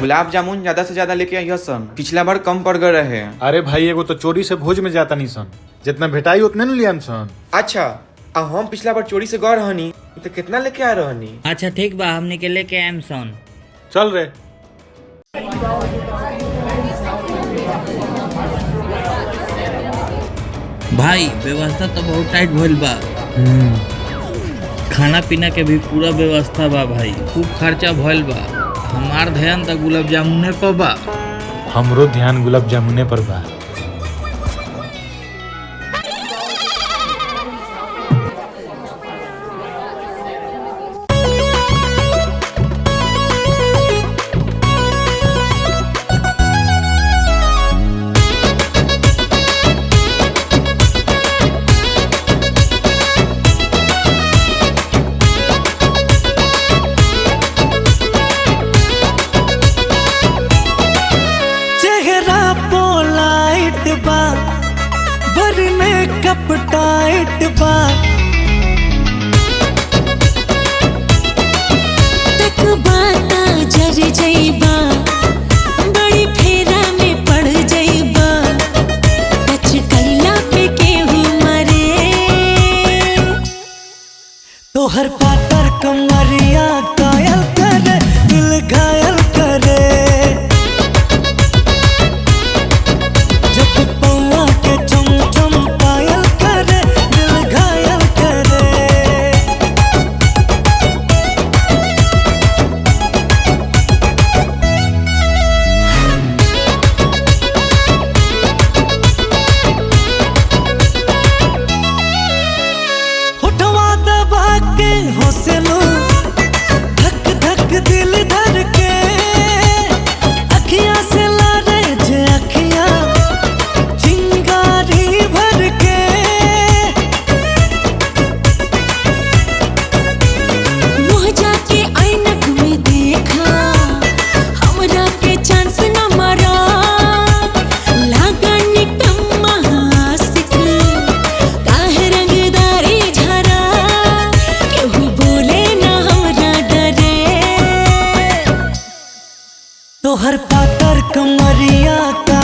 गुलाब जामुन ज्यादा से ज्यादा लेके आइए सन, पिछला बार कम पड़ गए रहे। अरे भाई एगो तो चोरी से भोज में जाता नहीं सन, जितना भेटाई उतने न लियन सन। अच्छा हम पिछला बार चोरी से गए रहनी तो कितना लेके आ रहनी। अच्छा ठीक बा, हमने के लेके आएम सन। चल रे। भाई व्यवस्था तो बहुत टाइट भइल बा। खाना पीना के भी पूरा व्यवस्था बा भाई, खूब खर्चा भइल बा। हमार ध्यान तो गुलाब जामुने पर बा। हमरो ध्यान गुलाब जामुने पर बा। मेकअप टाइट बा, तक बाता जर जइबा, बड़ी फेरा में पड़ जइबा, टच कइला पे केहू मरे। तोहर पातर कमरिया कायल करे, दिल घायल करे। धक धक दिल धर के, अखियां से लारे जे अखियां, चिंगारी भर के। मुँह जाके ऐनक में देखा, हमरा के चांस न मारा। लागन निकम्मा आशिक, काहे रंगदारी झरा, केहू बोले ना हमरा डरे। तोहर पातर कमरिया का